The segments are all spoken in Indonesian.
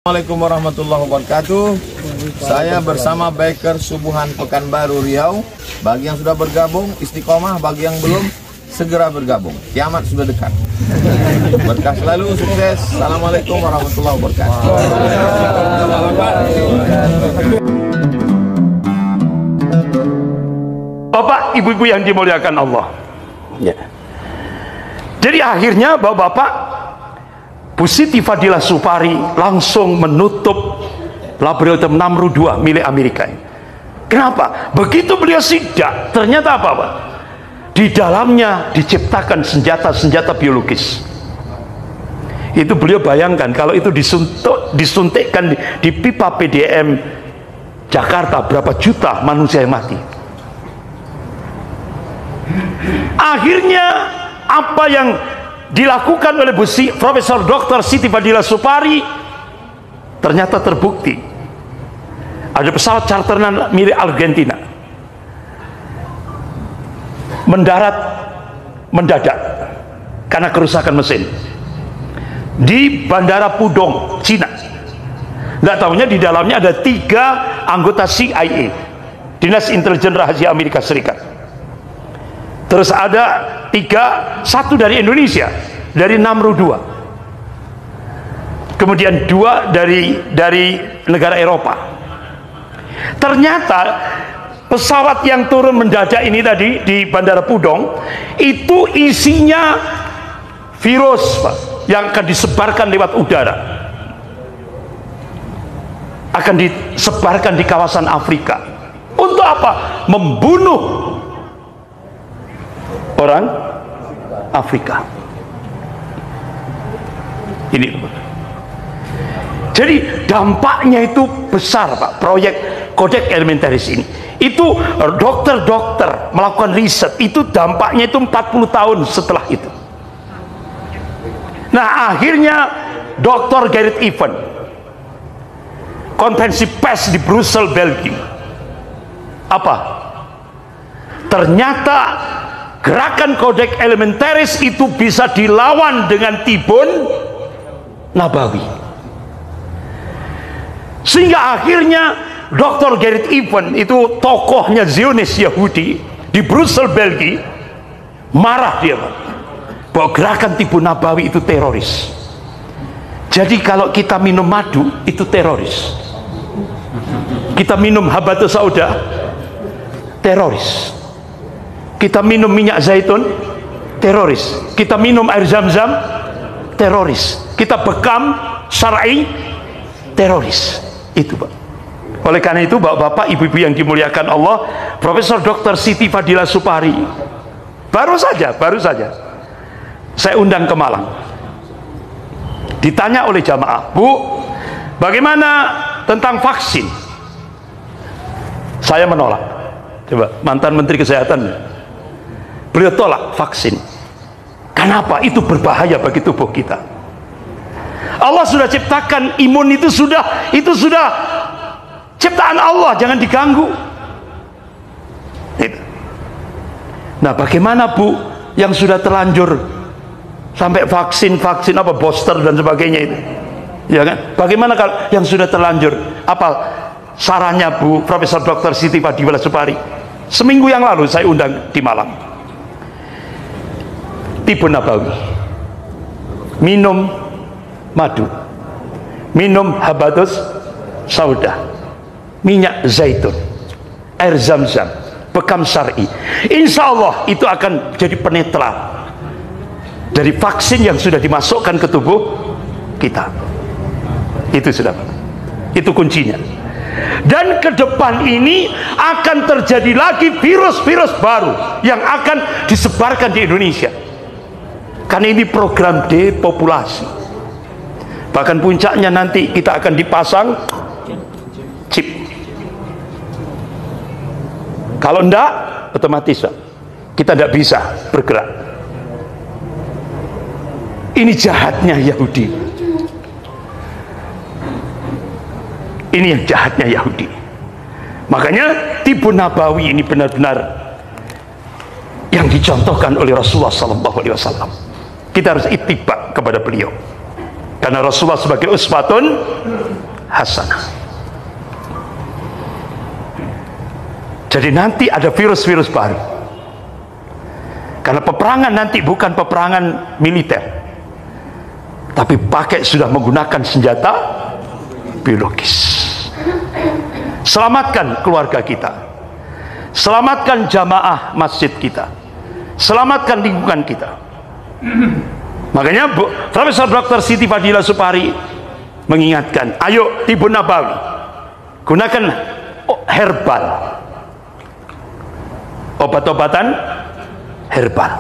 Assalamualaikum warahmatullahi wabarakatuh. Saya bersama Biker Subuhan Pekanbaru Riau. Bagi yang sudah bergabung istiqomah, bagi yang belum segera bergabung. Kiamat sudah dekat. Berkah selalu, sukses. Assalamualaikum warahmatullahi wabarakatuh. Bapak, ibu-ibu yang dimuliakan Allah. Ya. Jadi akhirnya bapak-bapak, Bu Siti Fadilah Supari langsung menutup laboratorium Namru 2 milik Amerika. Kenapa? Begitu beliau sidak, ternyata apa Pak? Di dalamnya diciptakan senjata-senjata biologis. Itu beliau bayangkan kalau itu disuntikkan di pipa PDM Jakarta, berapa juta manusia yang mati. Akhirnya apa yang dilakukan oleh Profesor Dr. Siti Fadilah Supari ternyata terbukti. Ada pesawat charteran milik Argentina mendadak karena kerusakan mesin di Bandara Pudong, Cina. Nggak tahunya di dalamnya ada 3 anggota CIA, Dinas Intelijen Rahasia Amerika Serikat. Terus ada 1 dari Indonesia, dari Namru 2, kemudian 2 dari negara Eropa. Ternyata pesawat yang turun mendadak ini tadi di Bandara Pudong itu isinya virus Pak, yang akan disebarkan lewat udara, akan disebarkan di kawasan Afrika. Untuk apa? Membunuh orang Afrika. Ini, jadi dampaknya itu besar Pak. Proyek Codex Alimentarius ini, itu dokter-dokter melakukan riset, itu dampaknya itu 40 tahun setelah itu. Nah akhirnya Dr. Gerrit Evans, konferensi pers di Brussels, Belgia, apa? Ternyata gerakan Codex Alimentarius itu bisa dilawan dengan Tibun Nabawi, sehingga akhirnya Dr. Gerrit Evans, itu tokohnya Zionis Yahudi di Brussels, Belgia, marah dia bahwa gerakan Tibun Nabawi itu teroris. Jadi kalau kita minum madu itu teroris, kita minum habatus sauda teroris, kita minum minyak zaitun teroris, kita minum air zam-zam teroris, kita bekam syar'i teroris. Itu Pak. Oleh karena itu bapak-bapak, ibu-ibu yang dimuliakan Allah, Profesor Dr. Siti Fadilah Supari baru saja saya undang ke Malang. Ditanya oleh jamaah, Bu, bagaimana tentang vaksin? Saya menolak. Coba, mantan Menteri Kesehatan, beliau tolak vaksin. Kenapa? Itu berbahaya bagi tubuh kita. Allah sudah ciptakan imun, itu sudah ciptaan Allah, jangan diganggu. Nah bagaimana Bu yang sudah terlanjur sampai vaksin apa booster dan sebagainya itu, ya kan? Bagaimana kalau yang sudah terlanjur? Apa sarannya Bu Profesor Dr. Siti Fadilah Supari? Seminggu yang lalu saya undang di Malang. Tibun Nabawi, minum madu, minum habatus sauda, minyak zaitun, air zam-zam, bekam syar'i, insya Allah itu akan jadi penetral dari vaksin yang sudah dimasukkan ke tubuh kita. Itu sudah, itu kuncinya. Dan ke depan ini akan terjadi lagi virus-virus baru yang akan disebarkan di Indonesia, karena ini program depopulasi. Bahkan puncaknya nanti kita akan dipasang chip. Kalau enggak, otomatis kita tidak bisa bergerak. Ini jahatnya Yahudi. Ini yang jahatnya Yahudi. Makanya Tibun Nabawi ini benar-benar yang dicontohkan oleh Rasulullah SAW. Kita harus ittiba kepada beliau. Karena Rasulullah sebagai uswatun hasanah. Jadi nanti ada virus-virus baru. Karena peperangan nanti bukan peperangan militer, tapi sudah menggunakan senjata biologis. Selamatkan keluarga kita, selamatkan jamaah masjid kita, selamatkan lingkungan kita. Makanya Profesor Dr. Siti Fadilah Supari mengingatkan, ayo Tibun Nabawi, gunakan herbal, obat-obatan herbal.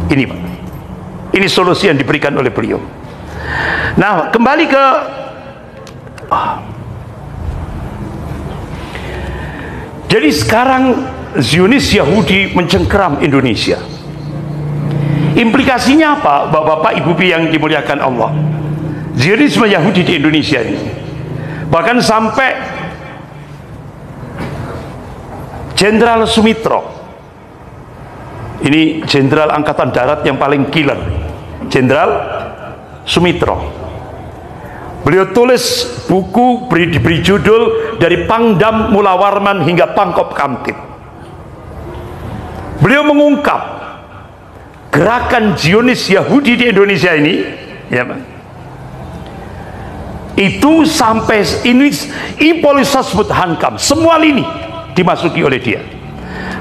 Ini Pak, ini solusi yang diberikan oleh beliau. Nah, kembali ke jadi sekarang Zionis Yahudi mencengkeram Indonesia. Implikasinya apa, Bapak-bapak, Ibu-ibu yang dimuliakan Allah? Zionisme Yahudi di Indonesia ini, bahkan sampai Jenderal Sumitro, ini Jenderal Angkatan Darat yang paling killer, Jenderal Sumitro, beliau tulis buku diberi judul Dari Pangdam Mula Warman hingga Pangkop Kamtib. Beliau mengungkap gerakan Zionis Yahudi di Indonesia ini, ya Pak, itu sampai ini Ipolisasbut Hankam, semua lini dimasuki oleh dia.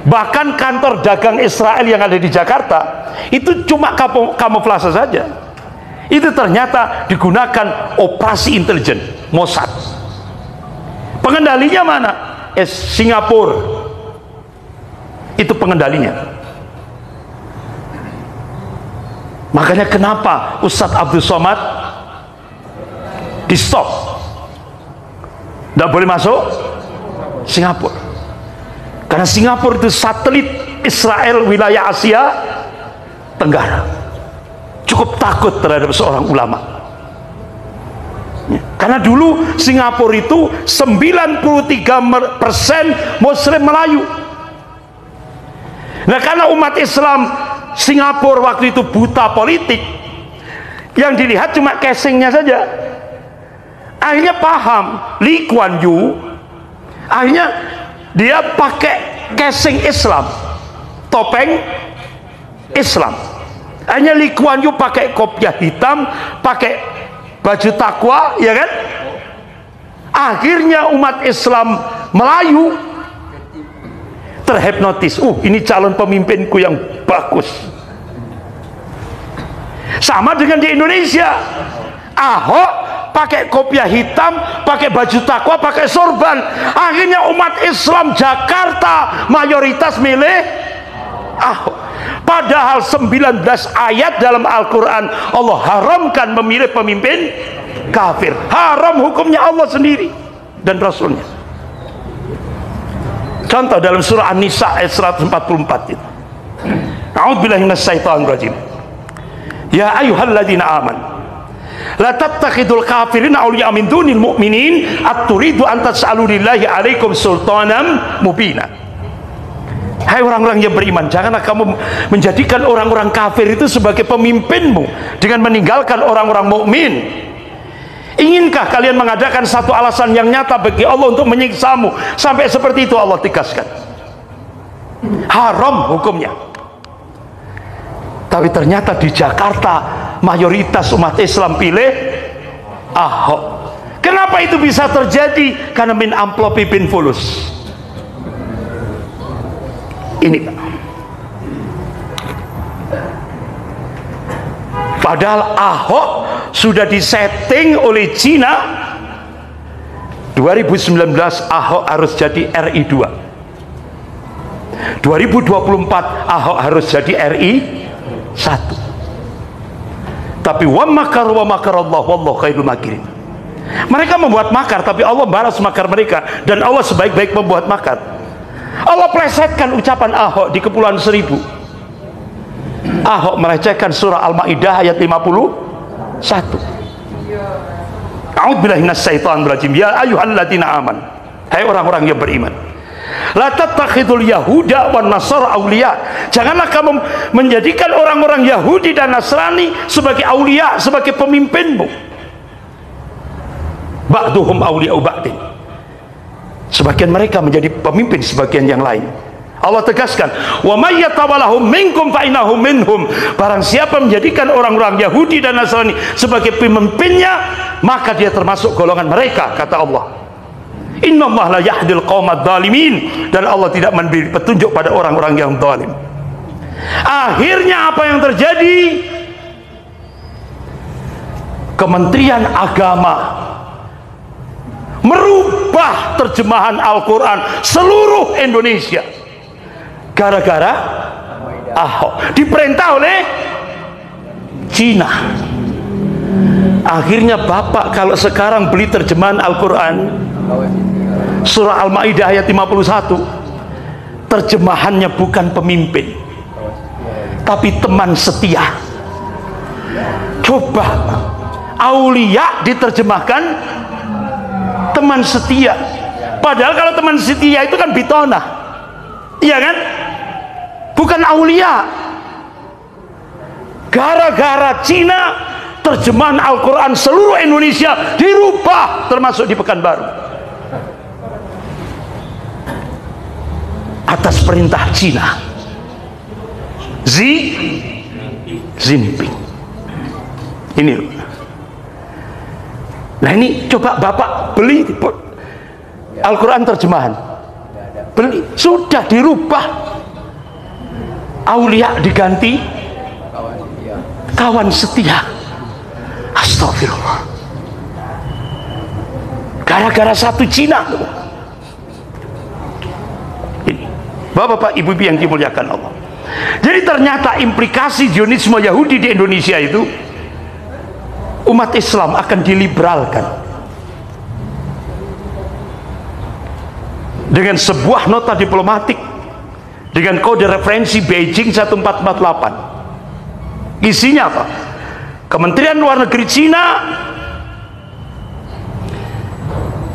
Bahkan kantor dagang Israel yang ada di Jakarta itu cuma kamuflase saja. Itu ternyata digunakan operasi intelijen Mossad. Pengendalinya mana? Singapura. Itu pengendalinya. Makanya kenapa Ustadz Abdul Somad di stop, tidak boleh masuk Singapura, karena Singapura itu satelit Israel wilayah Asia Tenggara. Cukup takut terhadap seorang ulama, karena dulu Singapura itu 93% Muslim Melayu. Nah, karena umat Islam Singapura waktu itu buta politik, yang dilihat cuma casingnya saja. Akhirnya paham Lee Kuan Yew, akhirnya dia pakai casing Islam, topeng Islam. Akhirnya Lee Kuan Yew pakai kopiah hitam, pakai baju takwa, ya kan? Akhirnya umat Islam Melayu terhipnotis. Ini calon pemimpinku yang bagus. Sama dengan di Indonesia, Ahok pakai kopiah hitam, pakai baju takwa, pakai sorban. Akhirnya umat Islam Jakarta mayoritas milih Ahok. Padahal 19 ayat dalam Al-Quran Allah haramkan memilih pemimpin kafir. Haram hukumnya Allah sendiri dan Rasulnya. Contoh dalam surah An-Nisa ayat 144 itu. A'udzubillahi minasyaitonir rajim. Ya ayyuhalladzina amanu la tattakhidul kafirina awliya min dunil mu'minin aturidu an tas'alu lillahi alaikum sultanan mubina. Hai orang-orang yang beriman, janganlah kamu menjadikan orang-orang kafir itu sebagai pemimpinmu dengan meninggalkan orang-orang mukmin. Inginkah kalian mengadakan satu alasan yang nyata bagi Allah untuk menyiksamu? Sampai seperti itu Allah tegaskan. Haram hukumnya. Tapi ternyata di Jakarta mayoritas umat Islam pilih Ahok. Kenapa itu bisa terjadi? Karena min amplopi bin fulus. Ini Pak. Padahal Ahok sudah disetting oleh Cina. 2019 Ahok harus jadi RI 2. 2024 Ahok harus jadi RI 1. Tapi wa makar wa makarallah wallahu khairul makirin. Mereka membuat makar, tapi Allah balas makar mereka, dan Allah sebaik-baik membuat makar. Allah plesetkan ucapan Ahok di Kepulauan Seribu. Ahok melecehkan surah Al-Maidah ayat 51. A'udzubillahi minasyaitonir rajim. Ya ayyuhalladzina aman. Hai orang-orang yang beriman. La tattakhidul yahuda wan nasara auliya. Janganlah kamu menjadikan orang-orang Yahudi dan Nasrani sebagai aulia, sebagai pemimpinmu. Ba'duhum auliya'u ba'din. Sebagian mereka menjadi pemimpin sebagian yang lain. Allah tegaskan, wa may yatawallahum minkum fa innahu minhum. Barang siapa menjadikan orang-orang Yahudi dan Nasrani sebagai pemimpinnya, maka dia termasuk golongan mereka, kata Allah. Innallaha la yahdil qaumad dzalimin. Dan Allah tidak memberi petunjuk pada orang-orang yang zalim. Akhirnya apa yang terjadi? Kementerian Agama merubah terjemahan Al-Quran seluruh Indonesia gara-gara Ahok, diperintah oleh Cina. Akhirnya Bapak kalau sekarang beli terjemahan Al-Quran surah Al-Maidah ayat 51, terjemahannya bukan pemimpin tapi teman setia. Coba aulia diterjemahkan teman setia, padahal kalau teman setia itu kan bitona, iya kan, bukan aulia. Gara-gara Cina terjemahan Al-Quran seluruh Indonesia dirubah, termasuk di Pekanbaru atas perintah Cina. Xi Jinping ini. Nah ini coba Bapak beli Al-Quran terjemahan, beli, sudah dirubah, aulia diganti kawan setia. Astagfirullah. Gara-gara satu Cina. Ini Bapak-bapak, ibu-ibu yang dimuliakan Allah. Jadi ternyata implikasi Zionisme Yahudi di Indonesia itu, umat Islam akan diliberalkan dengan sebuah nota diplomatik dengan kode referensi Beijing 1448. Isinya apa? Kementerian Luar Negeri Cina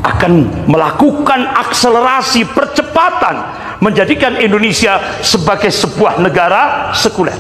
akan melakukan akselerasi percepatan menjadikan Indonesia sebagai sebuah negara sekuler.